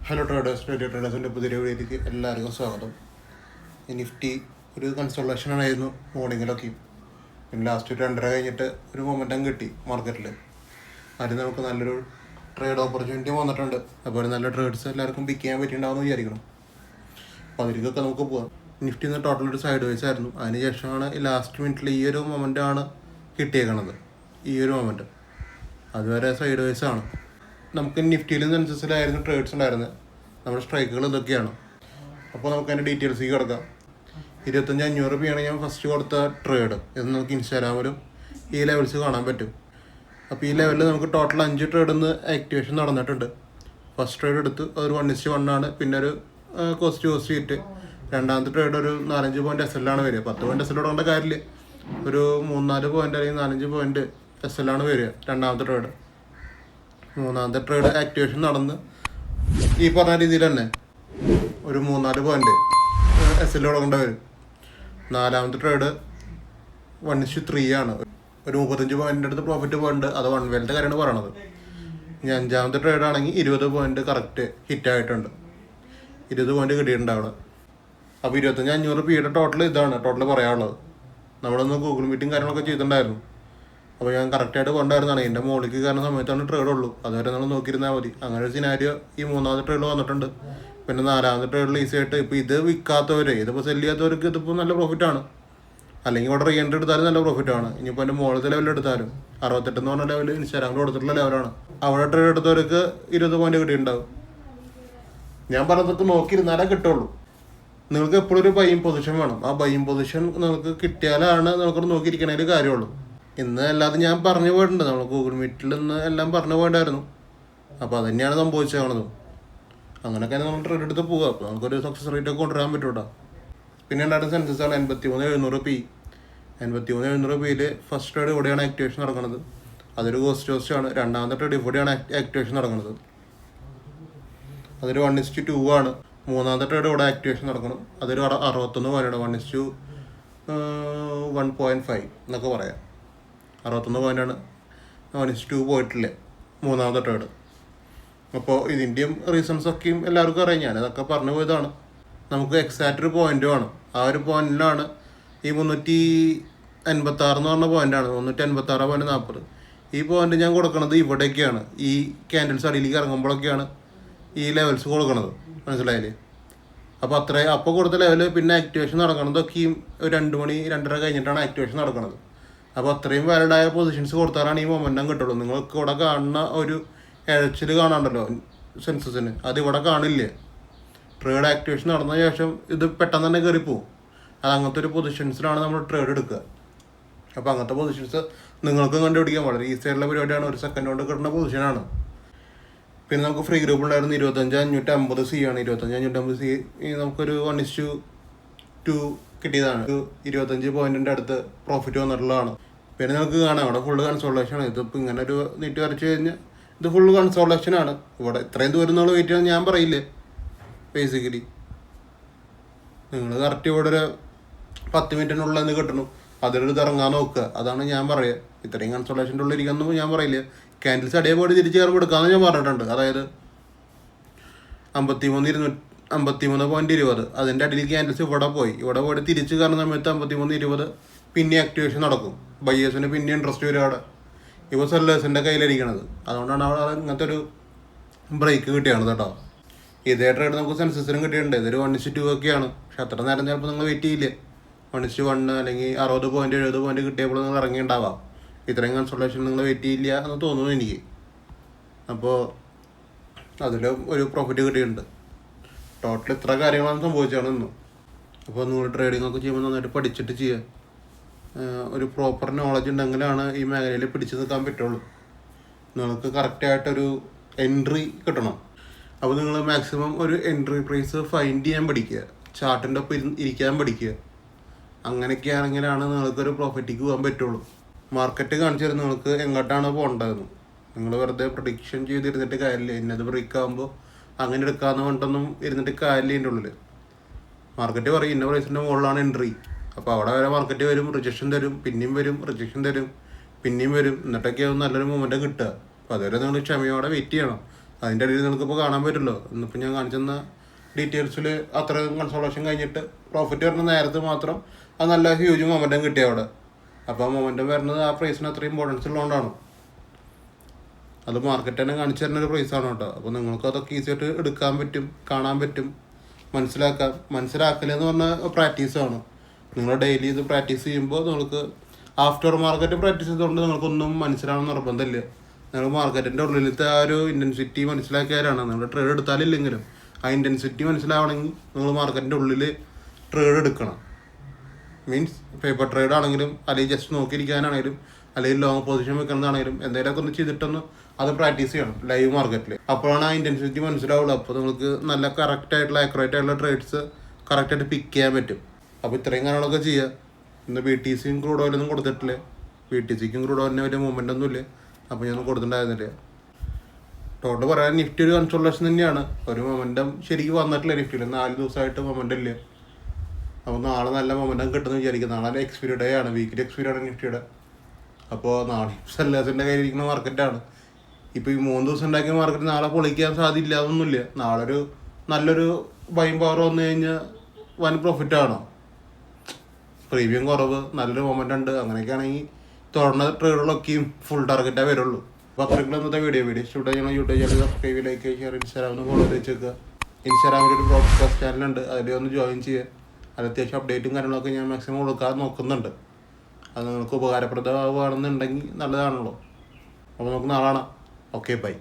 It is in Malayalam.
ഹലോ ട്രേഡേഴ്സ്, റേഡിയോ ട്രേഡേഴ്സിൻ്റെ പുതിയ വീഡിയോയിലേക്ക് എല്ലാവർക്കും സ്വാഗതം. നിഫ്റ്റി ഒരു കൺസോളേഷൻ ആയിരുന്നു മോർണിംഗിലൊക്കെ. പിന്നെ ലാസ്റ്റ് 2:30 കഴിഞ്ഞിട്ട് ഒരു മൊമെൻറ്റം കിട്ടി മാർക്കറ്റിൽ. അതിന് നമുക്ക് നല്ലൊരു ട്രേഡ് ഓപ്പർച്യൂണിറ്റി വന്നിട്ടുണ്ട്. അപ്പോൾ നല്ല ട്രേഡ്സ് എല്ലാവർക്കും പിക്ക് ചെയ്യാൻ പറ്റിയിട്ടുണ്ടാവുമെന്ന് വിചാരിക്കണം. അപ്പോൾ അതിലേക്കൊക്കെ നമുക്ക് പോകാം. നിഫ്റ്റി നിന്ന് ടോട്ടൽ ഒരു സൈഡ് വൈസ് ആയിരുന്നു. അതിന് ശേഷമാണ് ഈ ലാസ്റ്റ് മിനിറ്റിൽ ഈ ഒരു മൊമെൻറ്റാണ് കിട്ടിയേക്കണത്. ഈ ഒരു മൊമെൻറ്റ് അതുവരെ സൈഡ് വൈസ് ആണ്. നമുക്ക് നിഫ്റ്റിയിലും സെൻസസിലായിരുന്നു ട്രേഡ്സ് ഉണ്ടായിരുന്നത്. നമ്മുടെ സ്ട്രൈക്കുകൾ ഇതൊക്കെയാണ്. അപ്പോൾ നമുക്ക് അതിൻ്റെ ഡീറ്റെയിൽസിലേക്ക് കിടക്കാം. 25,500 രൂപയാണ് ഞാൻ ഫസ്റ്റ് കൊടുത്ത ട്രേഡ്. ഇത് നമുക്ക് ഇൻസ്റ്റാഗ്രാമിലും ഈ ലെവൽസ് കാണാൻ പറ്റും. അപ്പോൾ ഈ ലെവലിൽ നമുക്ക് ടോട്ടൽ 5 ട്രേഡിൽ നിന്ന് ആക്ടിവേഷൻ നടന്നിട്ടുണ്ട്. ഫസ്റ്റ് ട്രേഡ് എടുത്ത് ഒരു 1:1 ആണ്. പിന്നെ ഒരു കോസ്റ്റ് ഇട്ട് രണ്ടാമത്തെ ട്രേഡ് ഒരു 4-5 പോയിൻറ്റ് എസ് എല്ലാണ് വരിക. 10 പോയിൻറ്റ് എസ് എൽ തുടങ്ങേണ്ട കാര്യമില്ല. ഒരു 3-4 പോയിൻറ്റ് അല്ലെങ്കിൽ 4-5 പോയിൻറ്റ് എസ് എല്ലാണ് വരിക രണ്ടാമത്തെ ട്രേഡ്. മൂന്നാമത്തെ ട്രേഡ് ആക്ടിവേഷൻ നടന്ന് ഈ പറഞ്ഞ രീതിയിൽ തന്നെ ഒരു 3-4 പോയിൻറ്റ് എസ് എൽ തുടങ്ങേണ്ട വരും. നാലാമത്തെ ട്രേഡ് 1:3 ആണ്. ഒരു 35 പോയിൻറ്റിൻ്റെ അടുത്ത് പ്രോഫിറ്റ് പോയിന്റ്. അത് വൺ വേലത്തെ കാര്യമാണ് പറയണത്. ഇനി അഞ്ചാമത്തെ ട്രേഡ് ആണെങ്കിൽ 20 പോയിൻറ്റ് കറക്റ്റ് ഹിറ്റായിട്ടുണ്ട്. 20 പോയിൻറ്റ് കിട്ടിയിട്ടുണ്ട് അവിടെ. അപ്പോൾ 25,500 രൂപയുടെ ടോട്ടൽ ഇതാണ് ടോട്ടൽ പറയാനുള്ളത്. നമ്മളൊന്ന് ഗൂഗിൾ മീറ്റിംഗ് കാര്യങ്ങളൊക്കെ ചെയ്തിട്ടുണ്ടായിരുന്നു. അപ്പോൾ ഞാൻ കറക്റ്റായിട്ട് കൊണ്ടായിരുന്നാണ്. എൻ്റെ മോളിലേക്ക് കയറുന്ന സമയത്താണ് ട്രേഡ് ഉള്ളൂ. അതുവരെ നമ്മൾ നോക്കിയിരുന്നാൽ മതി. അങ്ങനെ ഒരു സിനാരിയോ ഈ മൂന്നാമത്തെ ട്രേഡിൽ വന്നിട്ടുണ്ട്. പിന്നെ നാലാമത്തെ ട്രേഡിൽ ഈസി ആയിട്ട് ഇപ്പോൾ ഇത് വിൽക്കാത്തവർ, ഇതിപ്പോൾ സെല് ചെയ്യാത്തവർക്ക് ഇതിപ്പോൾ നല്ല പ്രോഫിറ്റാണ്. അല്ലെങ്കിൽ ഇവിടെ റീ എൻട്രി എടുത്താലും നല്ല പ്രോഫിറ്റാണ്. ഇനിയിപ്പോൾ എൻ്റെ മോളത്തെ ലെവലിൽ എടുത്താലും 68 എന്ന് പറഞ്ഞ ലെവൽ ഇൻസ്റ്റാഗ്രാമിൽ കൊടുത്തിട്ടുള്ള ലെവലാണ്. അവിടെ ട്രേഡ് എടുത്തവർക്ക് 20 പോയിൻറ്റ് കിട്ടിയിട്ടുണ്ടാവും. ഞാൻ പറഞ്ഞതൊക്കെ നോക്കിയിരുന്നാലേ കിട്ടുള്ളൂ. നിങ്ങൾക്ക് എപ്പോഴും ഒരു ബൈയിങ് പൊസിഷൻ വേണം. ആ ബൈയിങ് പൊസിഷൻ നിങ്ങൾക്ക് കിട്ടിയാലാണ് നമുക്കത് നോക്കിയിരിക്കണതിൽ കാര്യമുള്ളൂ. ഇന്ന് അല്ലാതെ ഞാൻ പറഞ്ഞു പോയിട്ടുണ്ട്. നമ്മൾ ഗൂഗിൾ മീറ്റിൽ നിന്ന് എല്ലാം പറഞ്ഞു പോയിട്ടായിരുന്നു. അപ്പോൾ അത് തന്നെയാണ് സംഭവിച്ചത്. അങ്ങനെയൊക്കെ നമ്മൾ ട്രേഡ് എടുത്ത് പോവുക. അപ്പോൾ നമുക്കൊരു സക്സസ് റേറ്റ് ഒക്കെ കൊണ്ടുവരാൻ പറ്റൂട്ടോ. പിന്നെ ഉണ്ടായിരുന്ന സെൻസസാണ് 83,700 രൂപ. 83,700 രൂപയിൽ ഫസ്റ്റ് ട്രേഡ് ഇവിടെയാണ് ആക്ടിവേഷൻ നടക്കുന്നത്. അതൊരു കോസ്റ്റ് ആണ്. രണ്ടാമത്തെ ട്രേഡ് ഇവിടെയാണ് ആക്ടിവേഷൻ നടക്കുന്നത്. അതൊരു 1:2 ആണ്. മൂന്നാമത്തെ ട്രേഡ് ഇവിടെ ആക്ടിവേഷൻ നടക്കണം. അതൊരു 61 പോയിൻ്റാണ്. 1:1.5 എന്നൊക്കെ പറയാം. 61 പോയിൻ്റാണ് 1:2 പോയിട്ടില്ലേ മൂന്നാമത്തെ ട്രേഡ്. അപ്പോൾ ഇതിൻ്റെയും റീസൺസൊക്കെയും എല്ലാവർക്കും അറിയാം. ഞാനതൊക്കെ പറഞ്ഞു പോയതാണ്. നമുക്ക് എക്സാക്റ്റ് ഒരു പോയിൻ്റ് വേണം. ആ ഒരു പോയിന്റിലാണ് ഈ 386 എന്ന് പറഞ്ഞ പോയിൻ്റാണ്. 386.40. ഈ പോയിന്റ് ഞാൻ കൊടുക്കുന്നത് ഇവിടേക്കാണ്. ഈ ക്യാൻഡിൽസ് അടിയിലേക്ക് ഇറങ്ങുമ്പോഴൊക്കെയാണ് ഈ ലെവൽസ് കൊടുക്കുന്നത്. മനസ്സിലായില്ലേ? അപ്പോൾ അപ്പോൾ കൊടുത്ത ലെവല് പിന്നെ ആക്ടിവേഷൻ നടക്കണതൊക്കെയും ഒരു 2 മണി 2:30 കഴിഞ്ഞിട്ടാണ് ആക്ടിവേഷൻ നടക്കുന്നത്. അപ്പോൾ അത്രയും വാലിഡായ പൊസിഷൻസ് കൊടുത്താലാണ് ഈ മൊമെൻറ്റം കിട്ടുള്ളൂ. നിങ്ങൾക്ക് ഇവിടെ കാണുന്ന ഒരു ഇഴച്ചിൽ കാണാണ്ടല്ലോ സെൻസസിന്, അത് ഇവിടെ കാണില്ലേ. ട്രേഡ് ആക്ടിവേഷൻ നടന്ന ശേഷം ഇത് പെട്ടെന്ന് തന്നെ കയറിപ്പോവും. അത് അങ്ങനത്തെ ഒരു പൊസിഷൻസിലാണ് നമ്മൾ ട്രേഡ് എടുക്കുക. അപ്പോൾ അങ്ങനത്തെ പൊസിഷൻസ് നിങ്ങൾക്കും കണ്ടുപിടിക്കാൻ വളരെ ഈസി ആയിട്ടുള്ള പരിപാടിയാണ്. 1 സെക്കൻഡ് കൊണ്ട് കിട്ടുന്ന പൊസിഷനാണ്. പിന്നെ നമുക്ക് ഫ്രീ ഗ്രൂപ്പ് ഉണ്ടായിരുന്നു. 25,550 സി ആണ്. 25,550 സി നമുക്കൊരു 1:2 കിട്ടിയതാണ്. ഒരു 25 പോയിൻറ്റിൻ്റെ അടുത്ത് പ്രോഫിറ്റ് വന്നിട്ടുള്ളതാണ്. പിന്നെ നമുക്ക് കാണാം അവിടെ ഫുള്ള് കൺസോളേഷനാണ്. ഇതിപ്പോൾ ഇങ്ങനെ ഒരു നീട്ടി വരച്ച് കഴിഞ്ഞാൽ ഇത് ഫുള്ള് കൺസോളേഷനാണ്. ഇവിടെ ഇത്രയും ദൂരം നമ്മൾ വെയിറ്റ് ചെയ്യാൻ ഞാൻ പറയില്ലേ. ബേസിക്കലി നിങ്ങൾ കറക്റ്റ് ഇവിടെ ഒരു 10 മിനിറ്റിനുള്ളിൽ നിന്ന് കിട്ടണം. അതിലൊരു ഇറങ്ങാൻ നോക്കുക. അതാണ് ഞാൻ പറയുക. ഇത്രയും കൺസോളേഷൻ്റെ ഉള്ളിൽ ഇരിക്കാമെന്ന് ഞാൻ പറയില്ല. ക്യാൻഡിൽസ് അതേപോലെ തിരിച്ച് കയറുമ്പോൾ എടുക്കാമെന്ന് ഞാൻ പറഞ്ഞിട്ടുണ്ട്. അതായത് 53.20 അതിൻ്റെ അടിയിൽ ക്യാൻഡിൽസ് ഇവിടെ പോയിട്ട് തിരിച്ച് കയറുന്ന സമയത്ത് 53.20 പിന്നെ ആക്ടിവേഷൻ നടക്കും. ബയേഴ്സിന് പിന്നെ ഇൻട്രസ്റ്റ് വരും അവിടെ. ഇപ്പോൾ സെല്ലേഴ്സിൻ്റെ കയ്യിലിരിക്കണത്. അതുകൊണ്ടാണ് അവിടെ ഇങ്ങനത്തെ ഒരു ബ്രേക്ക് കിട്ടിയാണ് കേട്ടോ. ഇതേ ട്രേഡ് നമുക്ക് സെൻസസിനും കിട്ടിയിട്ടുണ്ട്. ഇതൊരു 1:2 ഒക്കെയാണ്. പക്ഷെ അത്ര നേരം ചിലപ്പോൾ നിങ്ങൾ വെയിറ്റ് ചെയ്യില്ലേ. 1:1 അല്ലെങ്കിൽ 60 പോയിൻറ്റ് 70 പോയിൻറ്റ് കിട്ടിയപ്പോൾ നിങ്ങൾ ഇറങ്ങിയിട്ടുണ്ടാവാം. ഇത്രയും കൺസൾട്ടേഷൻ നിങ്ങൾ വെയിറ്റ് ചെയ്യില്ല എന്ന് തോന്നുന്നു എനിക്ക്. അപ്പോൾ അതിൽ ഒരു പ്രോഫിറ്റ് കിട്ടിയിട്ടുണ്ട്. ടോട്ടൽ ഇത്ര കാര്യങ്ങളാണ് സംഭവിച്ചാണ് ഇന്ന്. അപ്പോൾ നിങ്ങൾ ട്രേഡിംഗ് ഒക്കെ ചെയ്യുമ്പോൾ നന്നായിട്ട് പഠിച്ചിട്ട് ചെയ്യുക. ഒരു പ്രോപ്പർ നോളജ് ഉണ്ടെങ്കിലാണ് ഈ മേഖലയിൽ പിടിച്ചു നിൽക്കാൻ പറ്റുള്ളൂ. നിങ്ങൾക്ക് കറക്റ്റായിട്ടൊരു എൻട്രി കിട്ടണം. അപ്പോൾ നിങ്ങൾ മാക്സിമം ഒരു എൻട്രി പ്രൈസ് ഫൈൻഡ് ചെയ്യാൻ പഠിക്കുക. ചാർട്ടിൻ്റെ ഒപ്പം ഇരിക്കാൻ പഠിക്കുക. അങ്ങനെയൊക്കെയാണെങ്കിലാണ് നിങ്ങൾക്കൊരു പ്രോഫിറ്റിക്ക് പോകാൻ പറ്റുള്ളൂ. മാർക്കറ്റ് കാണിച്ചു തരും നിങ്ങൾക്ക് എങ്ങോട്ടാണ് പോകേണ്ടതെന്ന്. നിങ്ങൾ വെറുതെ പ്രഡിക്ഷൻ ചെയ്തിരുന്നിട്ട് കാര്യമില്ല. ഇന്നത് ബ്രേക്ക് ആകുമ്പോൾ അങ്ങനെ എടുക്കാമെന്ന് പറഞ്ഞിട്ടൊന്നും ഇരുന്നിട്ട് കാര്യമില്ല. ഇതിൻ്റെ ഉള്ളിൽ മാർക്കറ്റ് പറയും ഇന്ന പ്രൈസിൻ്റെ മുകളിലാണ് എൻട്രി. അപ്പോൾ അവിടെ വരെ മാർക്കറ്റ് വരും, റിജക്ഷൻ തരും, പിന്നെയും വരും, റിജക്ഷൻ തരും, പിന്നെയും വരും. എന്നിട്ടൊക്കെയാവും നല്ലൊരു മൊമെൻറ്റം കിട്ടുക. അപ്പോൾ അതുവരെ നിങ്ങൾ ക്ഷമയോടെ വെയിറ്റ് ചെയ്യണം. അതിൻ്റെ ഇടയിൽ നിങ്ങൾക്കിപ്പോൾ കാണാൻ പറ്റുമല്ലോ. ഇന്നിപ്പോൾ ഞാൻ കാണിച്ചെന്ന ഡീറ്റെയിൽസിൽ അത്രയും കൺസോളേഷൻ കഴിഞ്ഞിട്ട് പ്രോഫിറ്റ് വരുന്ന നേരത്ത് മാത്രം അത് നല്ല ഹ്യൂജ് മൊമെൻറ്റം കിട്ടി അവിടെ. അപ്പോൾ ആ മൊമെൻറ്റം വരുന്നത് ആ പ്രൈസിന് അത്രയും ഇമ്പോർട്ടൻസ് ഉള്ളതുകൊണ്ടാണ്. അത് മാർക്കറ്റ് തന്നെ കാണിച്ചു തരുന്ന ഒരു പ്രൈസാണ് കേട്ടോ. അപ്പോൾ നിങ്ങൾക്ക് അതൊക്കെ ഈസി ആയിട്ട് എടുക്കാൻ പറ്റും, കാണാൻ പറ്റും, മനസ്സിലാക്കാം. മനസ്സിലാക്കലെന്ന് പറഞ്ഞാൽ പ്രാക്ടീസാണ്. നിങ്ങൾ ഡെയിലി ഇത് പ്രാക്ടീസ് ചെയ്യുമ്പോൾ നിങ്ങൾക്ക് ആഫ്റ്റർ മാർക്കറ്റ് പ്രാക്ടീസ് ചെയ്തുകൊണ്ട് നിങ്ങൾക്കൊന്നും മനസ്സിലാവണം നിർബന്ധമില്ല. നിങ്ങൾ മാർക്കറ്റിൻ്റെ ഉള്ളിലത്തെ ആ ഒരു ഇൻറ്റൻസിറ്റി മനസ്സിലാക്കിയാലാണ് നിങ്ങൾ ട്രേഡ് എടുത്താലില്ലെങ്കിലും ആ ഇൻറ്റൻസിറ്റി മനസ്സിലാവണമെങ്കിൽ നിങ്ങൾ മാർക്കറ്റിൻ്റെ ഉള്ളിൽ ട്രേഡ് എടുക്കണം. മീൻസ് പേപ്പർ ട്രേഡ് ആണെങ്കിലും അല്ലെങ്കിൽ ജസ്റ്റ് നോക്കിയിരിക്കാനാണെങ്കിലും അല്ലെങ്കിൽ ലോങ് പൊസിഷൻ വെക്കുന്നതാണെങ്കിലും എന്തെങ്കിലുമൊക്കെ ഒന്ന് ചെയ്തിട്ടൊന്ന് അത് പ്രാക്ടീസ് ചെയ്യണം ലൈവ് മാർക്കറ്റിൽ. അപ്പോഴാണ് ആ ഇൻറ്റൻസിറ്റി മനസ്സിലാവുള്ളൂ. അപ്പോൾ നിങ്ങൾക്ക് നല്ല കറക്റ്റായിട്ടുള്ള ആക്യുറേറ്റ് ആയിട്ടുള്ള ട്രേഡ്സ് കറക്റ്റായിട്ട് പിക്ക് ചെയ്യാൻ പറ്റും. അപ്പോൾ ഇത്രയും കാര്യങ്ങളൊക്കെ ചെയ്യുക. ഇന്ന് BTCയും ക്രൂഡ് ഓയിലൊന്നും കൊടുത്തിട്ടില്ല. BTCക്കും ക്രൂഡ് ഓയിലിന് വലിയ മൂവ്മെൻ്റ് ഒന്നുമില്ല. അപ്പോൾ ഞാനൊന്നും കൊടുത്തിട്ടുണ്ടായിരുന്നില്ല. ടോട്ടൽ പറയാൻ നിഫ്റ്റി ഒരു കൺസോളേഷൻ തന്നെയാണ്. ഒരു മൊമെൻറ്റം ശരിക്കും വന്നിട്ടില്ല നിഫ്റ്റിയിൽ. 4 ദിവസമായിട്ട് മൊമെൻ്റം ഇല്ല. അപ്പോൾ നാളെ നല്ല മൊമെൻറ്റം കിട്ടുമെന്ന് വിചാരിക്കും. നാളെ എക്സ്പീരി ഡേ ആണ്, വീക്കിലി എക്സ്പീരി ആണ് നിഫ്റ്റിയുടെ. അപ്പോൾ നാളെ സെല്ലേഴ്സിൻ്റെ കയ്യിലിരിക്കുന്ന മാർക്കറ്റാണ്. ഇപ്പോൾ ഈ 3 ദിവസം ഉണ്ടാക്കിയ മാർക്കറ്റ് നാളെ പൊളിക്കാൻ സാധ്യതയില്ല, അതൊന്നുമില്ല. നാളെ ഒരു നല്ലൊരു ബൈങ് പവർ വന്നു കഴിഞ്ഞാൽ വൻ പ്രോഫിറ്റാണോ? പ്രീമിയം കുറവ്, നല്ലൊരു മൊമെൻ്റ് ഉണ്ട്. അങ്ങനെയൊക്കെ ആണെങ്കിൽ തുറന്ന ട്രേഡുകളൊക്കെയും ഫുൾ ടാർഗറ്റാകേ വരുള്ളൂ. അപ്പോൾ അത്രയ്ക്കുള്ള ഇന്നത്തെ വീഡിയോ ഇഷ്ടപ്പെട്ട ഞങ്ങൾ YouTube channel subscribe, like, share, ഇൻസ്റ്റാഗ്രാമിൽ ഫോളോ ചെയ്ത് വെച്ചേക്കുക. ഇൻസ്റ്റാഗ്രാമിൽ ഒരു ബ്രോഡ്കാസ്റ്റ് ചാനലുണ്ട്, അതിൽ ഒന്ന് ജോയിൻ ചെയ്യുക. അത് അത്യാവശ്യം അപ്ഡേറ്റും കാര്യങ്ങളൊക്കെ ഞാൻ മാക്സിമം കൊടുക്കാൻ നോക്കുന്നുണ്ട്. അത് നിങ്ങൾക്ക് ഉപകാരപ്രദമാവുകയാണെന്നുണ്ടെങ്കിൽ നല്ലതാണല്ലോ. അപ്പോൾ നമുക്ക് നാളെ കാണാം. Okay, by.